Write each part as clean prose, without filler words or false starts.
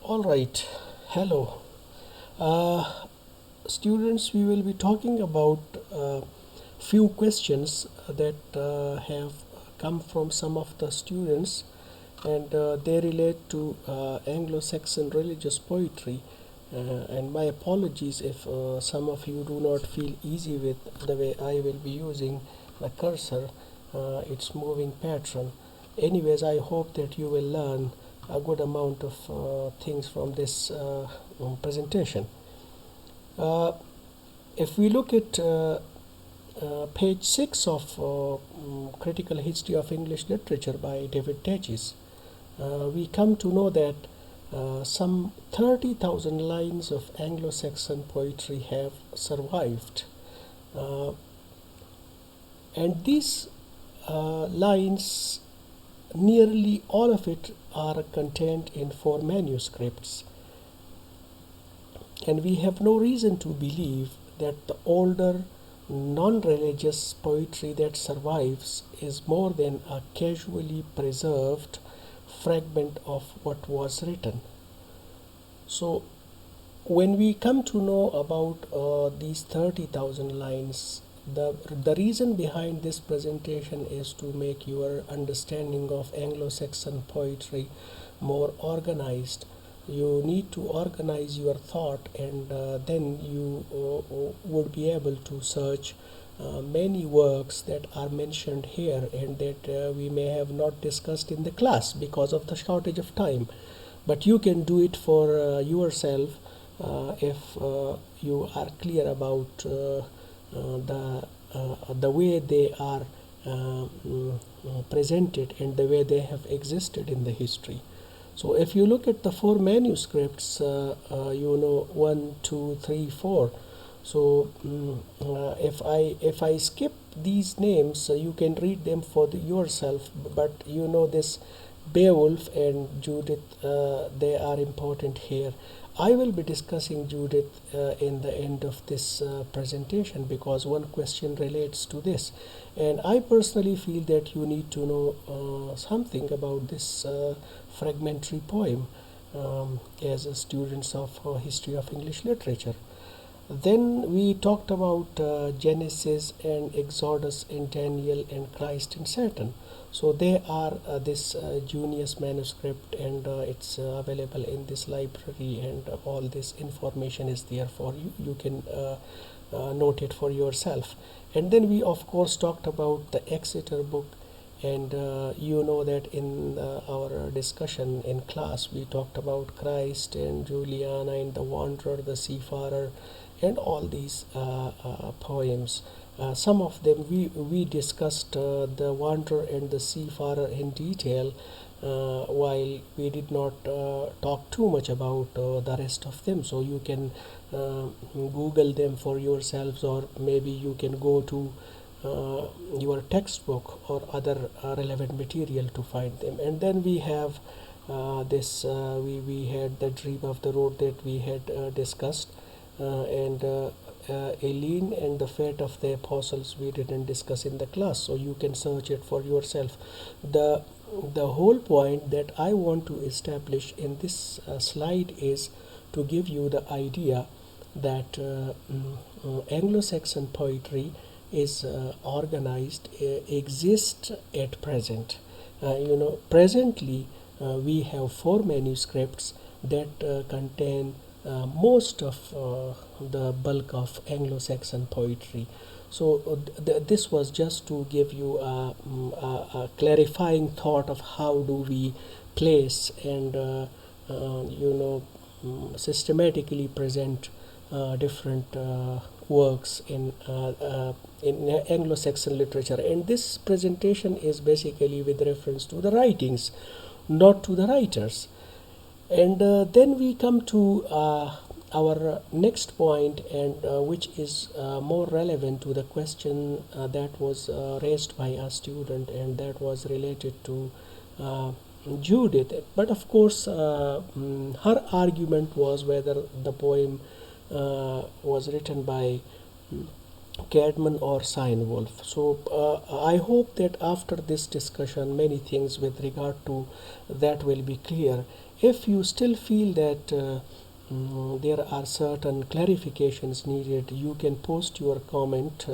All right, hello. Uh, Students, we will be talking about few questions that have come from some of the students, and they relate to Anglo-Saxon religious poetry. And my apologies if some of you do not feel easy with the way I will be using the cursor, its moving pattern. Anyways, I hope that you will learn a good amount of things from this presentation. Uh, if we look at page 6 of Critical History of English Literature by David Teges, we come to know that some 30,000 lines of Anglo-Saxon poetry have survived. Uh, and these lines, nearly all of it are contained in 4 manuscripts, and we have no reason to believe that the older non-religious poetry that survives is more than a casually preserved fragment of what was written. So when we come to know about these 30,000 lines, the reason behind this presentation is to make your understanding of Anglo-Saxon poetry more organized. You need to organize your thought, and then you would be able to search many works that are mentioned here and that we may have not discussed in the class because of the shortage of time. But you can do it for yourself if you are clear about the way they are presented and the way they have existed in the history. So if you look at the 4 manuscripts, 1, 2, 3, 4. So if I skip these names, you can read them for yourself. But this Beowulf and Judith, they are important here. I will be discussing Judith in the end of this presentation because one question relates to this, and I personally feel that you need to know something about this fragmentary poem as students of history of English literature. Then we talked about Genesis and Exodus and Daniel and Christ and Satan. So they are this Junius manuscript, and it's available in this library, and all this information is there for you. You can note it for yourself. And then we of course talked about the Exeter book, and you know that in our discussion in class we talked about Christ and Juliana and the Wanderer, the Seafarer, and all these poems. Some of them we discussed the Wanderer and the Seafarer in detail, while we did not talk too much about the rest of them. So you can Google them for yourselves, or maybe you can go to your textbook or other relevant material to find them. And then we have we had the Dream of the Road that we had discussed, and Eileen and the Fate of the Apostles we didn't discuss in the class, so you can search it for yourself. The whole point that I want to establish in this slide is to give you the idea that Anglo-Saxon poetry is organized, exists at present. Presently we have 4 manuscripts that contain most of the bulk of Anglo-Saxon poetry. So this was just to give you a clarifying thought of how do we place and systematically present different works in Anglo-Saxon literature. And this presentation is basically with reference to the writings, not to the writers. And then we come to our next point, and which is more relevant to the question that was raised by a student, and that was related to Judith. But of course her argument was whether the poem was written by Caedmon or Cynewulf. So I hope that after this discussion many things with regard to that will be clear, if you still feel that there are certain clarifications needed, you can post your comment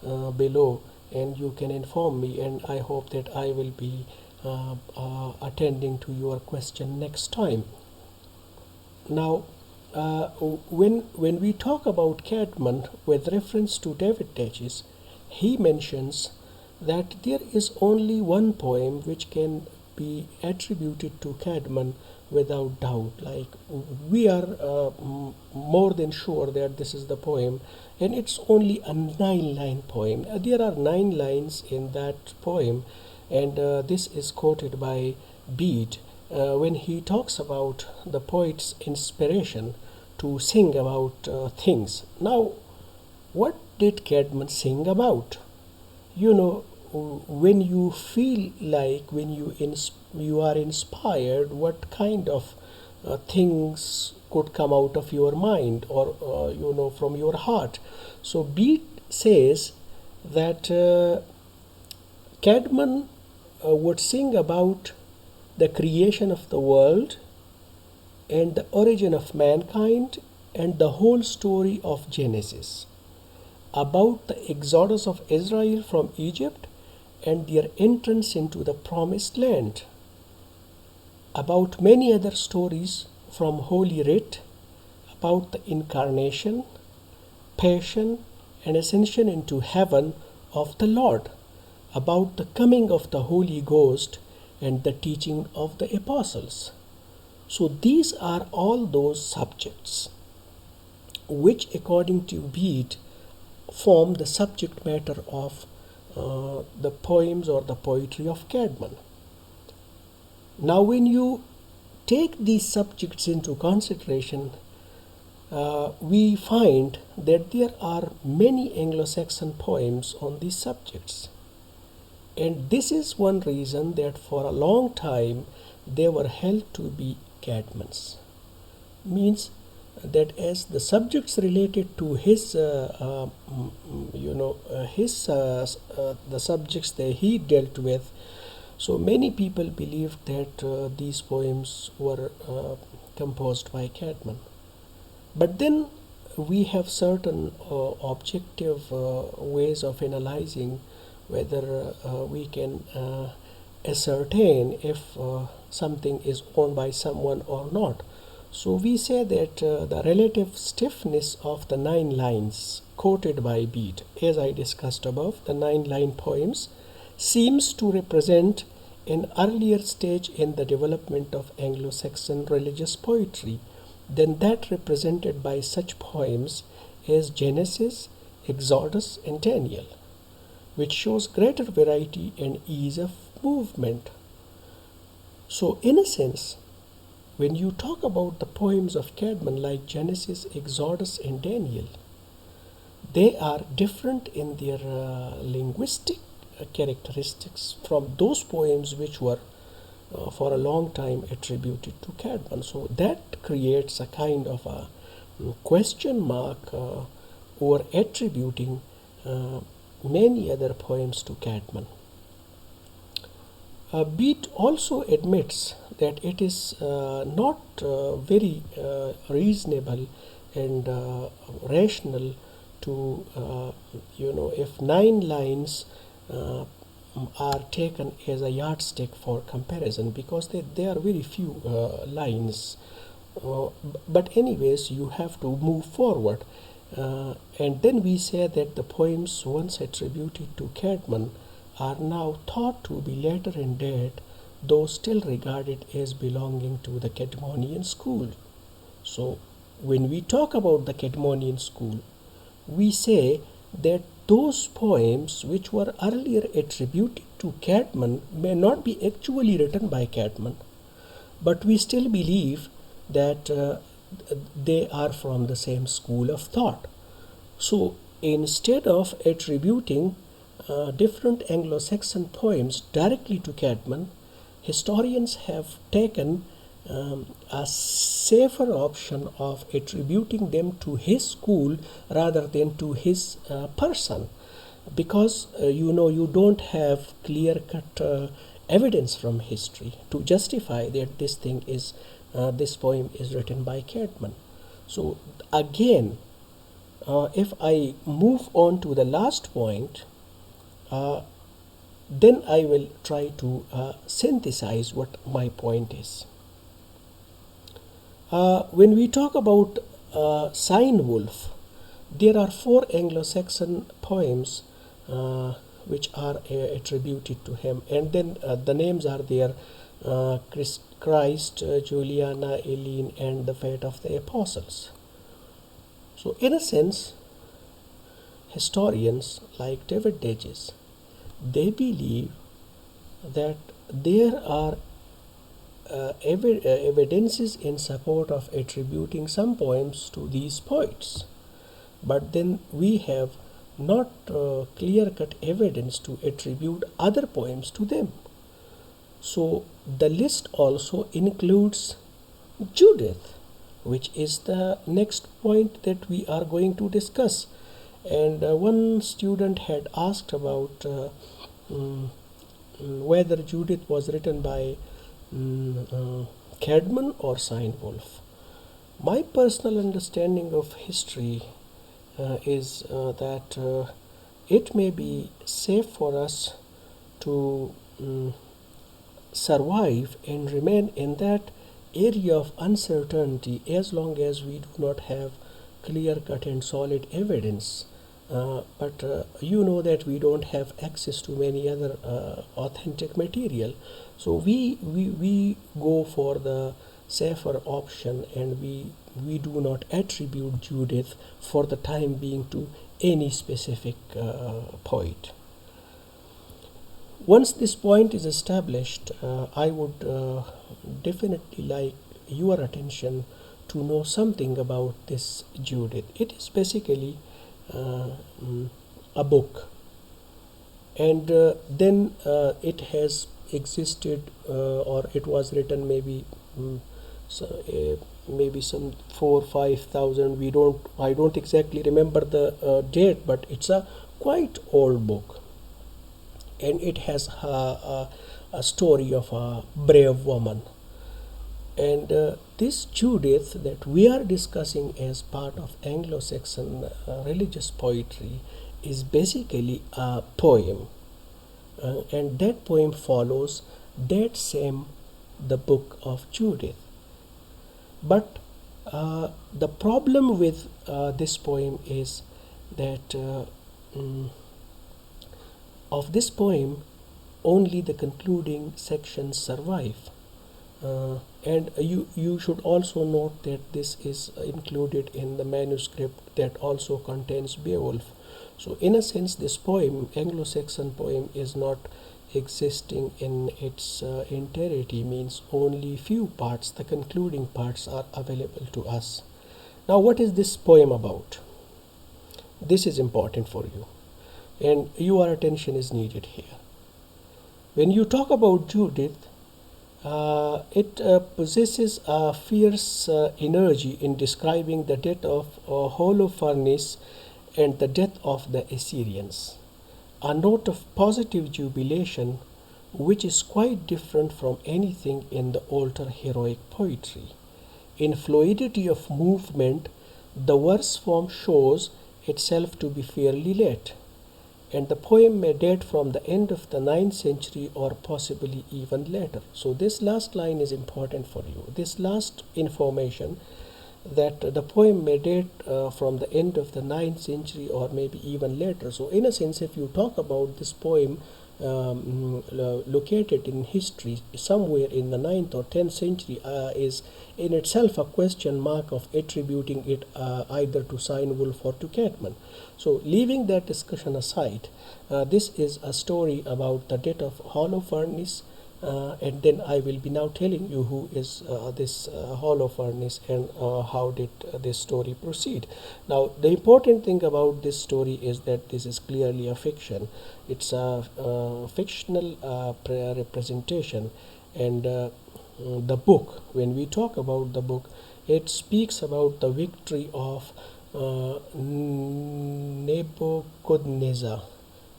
below and you can inform me, and I hope that I will be attending to your question next time. Now, when we talk about Caedmon with reference to David Teches, he mentions that there is only one poem which can be attributed to Caedmon without doubt. Like, we are more than sure that this is the poem, and it's only a 9-line poem. There are 9 lines in that poem, and this is quoted by Bede when he talks about the poet's inspiration to sing about things. Now, what did Caedmon sing about? You know, when you feel like, when you are inspired, what kind of things could come out of your mind, or from your heart. So Bede says that Caedmon would sing about the creation of the world and the origin of mankind and the whole story of Genesis, about the exodus of Israel from Egypt and their entrance into the promised land, about many other stories from Holy Writ, about the incarnation, passion, and ascension into heaven of the Lord, about the coming of the Holy Ghost and the teaching of the apostles. So these are all those subjects which, according to Bede, form the subject matter of the poems or the poetry of Caedmon. Now, when you take these subjects into consideration, we find that there are many Anglo-Saxon poems on these subjects. And this is one reason that for a long time they were held to be Caedmons. Means that as the subjects related to his, the subjects that he dealt with, so many people believed that these poems were composed by Caedmon. But then we have certain objective ways of analyzing whether we can ascertain if something is owned by someone or not. So we say that the relative stiffness of the 9 lines quoted by Bede, as I discussed above, the 9-line poems, seems to represent an earlier stage in the development of Anglo-Saxon religious poetry than that represented by such poems as Genesis, Exodus, and Daniel, which shows greater variety and ease of movement. So in a sense, when you talk about the poems of Caedmon like Genesis, Exodus, and Daniel, they are different in their linguistic characteristics from those poems which were for a long time attributed to Caedmon. So that creates a kind of a question mark over attributing many other poems to Caedmon. Bede also admits that it is not very reasonable and rational to, if 9 lines are taken as a yardstick for comparison, because they are very few lines. But anyways, you have to move forward. And then we say that the poems once attributed to Caedmon are now thought to be later in date, though still regarded as belonging to the Caedmonian school. So when we talk about the Caedmonian school, we say that those poems which were earlier attributed to Caedmon may not be actually written by Caedmon, but we still believe that they are from the same school of thought. So instead of attributing different Anglo-Saxon poems directly to Caedmon, historians have taken a safer option of attributing them to his school rather than to his person, because you don't have clear-cut evidence from history to justify that this poem is written by Caedmon. So again, if I move on to the last point, then I will try to synthesize what my point is. When we talk about Cynewulf, there are 4 Anglo-Saxon poems which are attributed to him, and then the names are there: Christ, Juliana, Eileen, and the Fate of the Apostles. So in a sense, historians like David Dages, they believe that there are evidences in support of attributing some poems to these poets, but then we have not clear-cut evidence to attribute other poems to them. So the list also includes Judith, which is the next point that we are going to discuss. And one student had asked about whether Judith was written by Caedmon or Cynewulf. My personal understanding of history is that it may be safe for us to survive and remain in that area of uncertainty as long as we do not have clear-cut and solid evidence. But you know that we don't have access to many other authentic material, so we go for the safer option, and we do not attribute Judith for the time being to any specific poet. Once this point is established, I would definitely like your attention to know something about this Judith. It is basically a book, and then it has existed or it was written maybe maybe some 4,000-5,000. I don't exactly remember the date, but it's a quite old book, and it has a story of a brave woman. And this Judith that we are discussing as part of Anglo-Saxon religious poetry is basically a poem, and that poem follows that same the book of Judith. But the problem with this poem is that of this poem only the concluding sections survive. And you should also note that this is included in the manuscript that also contains Beowulf. So in a sense, this poem, Anglo-Saxon poem, is not existing in its entirety, means only few parts, the concluding parts, are available to us. Now what is this poem about? This is important for you, and your attention is needed here. When you talk about Judith, it possesses a fierce energy in describing the death of Holofernes and the death of the Assyrians, a note of positive jubilation which is quite different from anything in the older heroic poetry. In fluidity of movement, the verse form shows itself to be fairly late, and the poem may date from the end of the 9th century or possibly even later. So this last line is important for you. This last information, that the poem may date from the end of the 9th century or maybe even later. So in a sense, if you talk about this poem located in history somewhere in the 9th or 10th century, is in itself a question mark of attributing it either to Cynewulf or to Caedmon. So leaving that discussion aside, this is a story about the death of Holofernes, and then I will be now telling you who is this Holofernes and how did this story proceed. Now the important thing about this story is that this is clearly a fiction. It's a fictional representation, and the book, when we talk about the book, it speaks about the victory of Nebuchadnezzar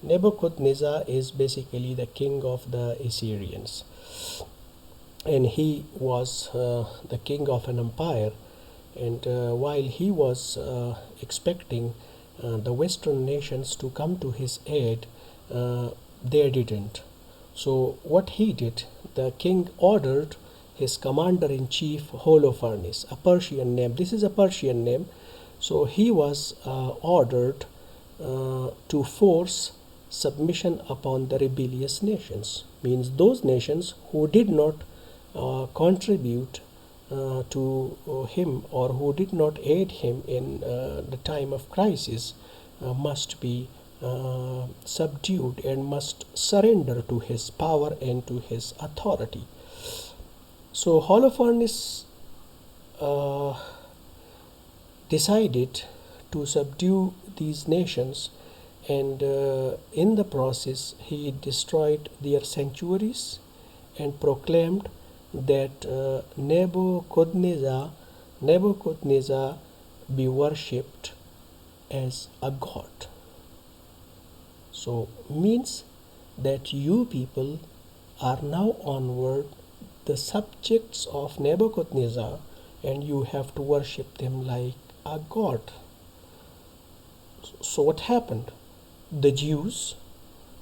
Nebuchadnezzar is basically the king of the Assyrians, and he was the king of an empire. And while he was expecting the Western nations to come to his aid, they didn't. So what he did, the king ordered his commander-in-chief Holofernes, a Persian name. This is a Persian name. So he was ordered to force submission upon the rebellious nations, means those nations who did not contribute to him, or who did not aid him in the time of crisis, must be subdued and must surrender to his power and to his authority. So Holofernes decided to subdue these nations, and in the process he destroyed their sanctuaries and proclaimed that Nebuchadnezzar be worshipped as a god. So means that you people are now onward the subjects of Nebuchadnezzar, and you have to worship them like a god. So what happened? The Jews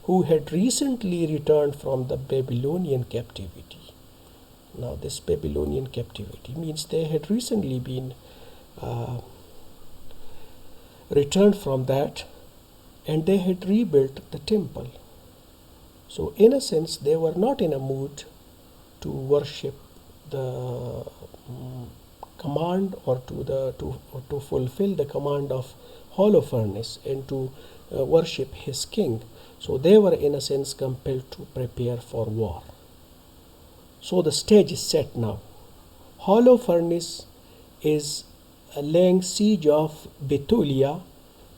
who had recently returned from the Babylonian captivity. Now this Babylonian captivity means they had recently been returned from that, and they had rebuilt the temple. So in a sense they were not in a mood to worship the command, or to fulfill the command of Holofernes and to worship his king. So they were in a sense compelled to prepare for war. So the stage is set now. Holofernes is laying siege of Bethulia.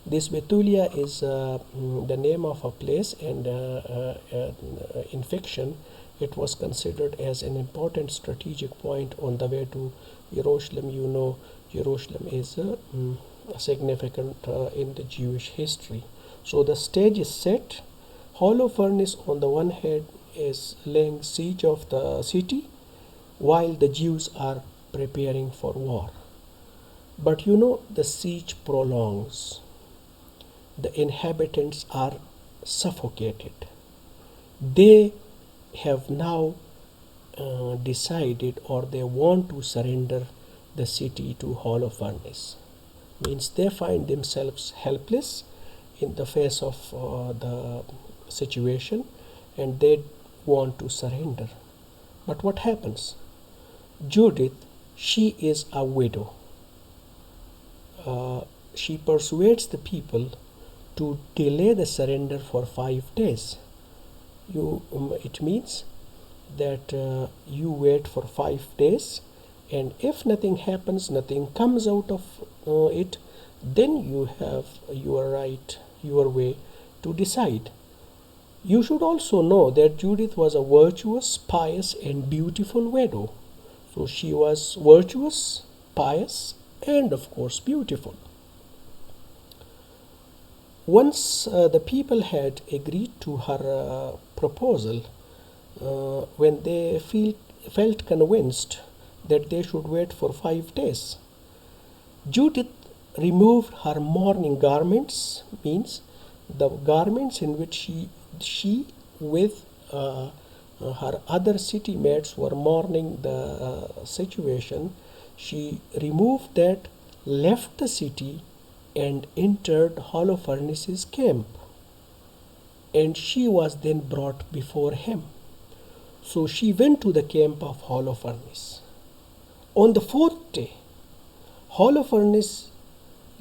This Bethulia is the name of a place, and in fiction it was considered as an important strategic point on the way to Jerusalem. You know, Jerusalem is significant in the Jewish history. So the stage is set. Holofernes on the one hand is laying siege of the city, while the Jews are preparing for war. But you know, the siege prolongs. The inhabitants are suffocated. They have now decided, or they want to surrender the city to Holofernes. Means they find themselves helpless in the face of the situation, and they want to surrender. But what happens? Judith, she is a widow. She persuades the people to delay the surrender for 5 days. It means that you wait for 5 days, and if nothing happens, nothing comes out of it, then you have your right, your way to decide. You should also know that Judith was a virtuous, pious, and beautiful widow. So she was virtuous, pious, and of course beautiful. Once the people had agreed to her proposal, when they felt convinced that they should wait for 5 days, Judith removed her mourning garments, means the garments in which she with her other city mates were mourning the situation. She removed that, left the city, and entered Holofernes' camp, and she was then brought before him. So she went to the camp of Holofernes. On the 4th day, Holofernes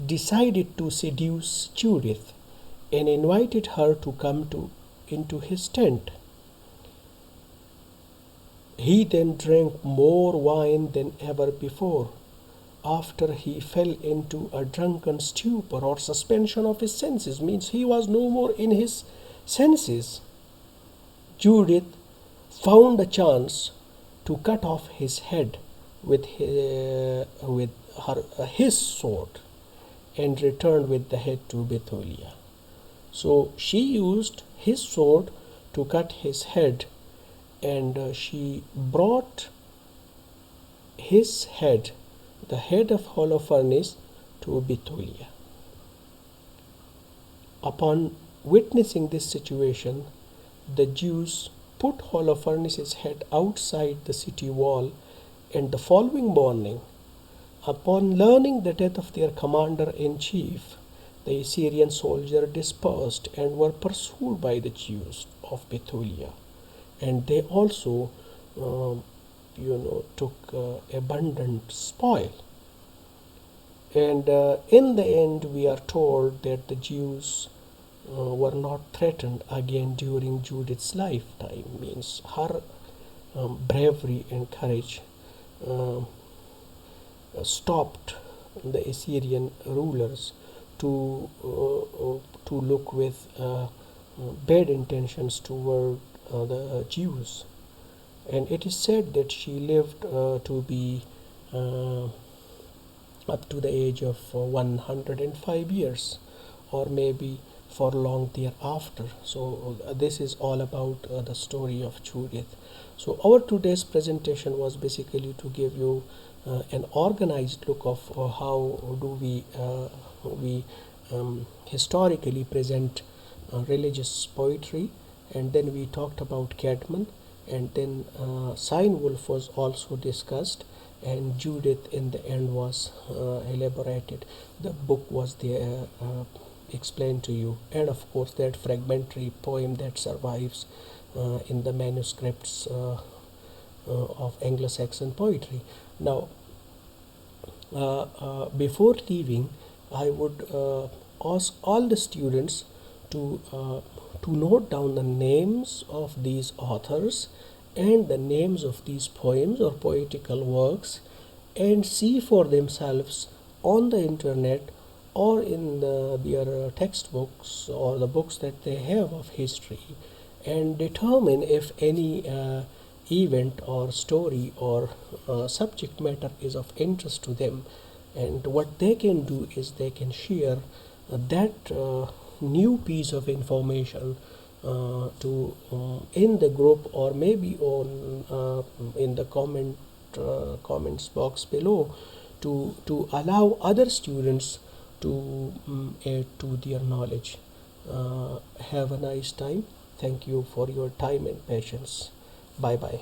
decided to seduce Judith and invited her to come into his tent. He then drank more wine than ever before, after he fell into a drunken stupor or suspension of his senses, means he was no more in his senses. Judith found a chance to cut off his head with his sword, and returned with the head to Bethulia. So she used his sword to cut his head, and she brought his head, the head of Holofernes, to Bithynia. Upon witnessing this situation, the Jews put Holofernes' head outside the city wall, and the following morning, upon learning the death of their commander-in-chief, the Assyrian soldiers dispersed and were pursued by the Jews of Bithynia, and they also, took abundant spoil. And in the end, we are told that the Jews were not threatened again during Judith's lifetime. Means her bravery and courage stopped the Assyrian rulers to look with bad intentions toward the Jews. And it is said that she lived to be up to the age of 105 years, or maybe for long thereafter. So this is all about the story of Judith. So our today's presentation was basically to give you an organized look of how do we historically present religious poetry, and then we talked about Caedmon, and then Cynewulf was also discussed, and Judith in the end was elaborated. The book was there explained to you, and of course that fragmentary poem that survives in the manuscripts of Anglo-Saxon poetry. Now, before leaving, I would ask all the students to note down the names of these authors and the names of these poems or poetical works, and see for themselves on the internet or in their textbooks or the books that they have of history, and determine if any event or story or subject matter is of interest to them. And what they can do is they can share that new piece of information to in the group, or maybe on in the comments box below, to allow other students to add to their knowledge. Have a nice time. Thank you for your time and patience. Bye bye.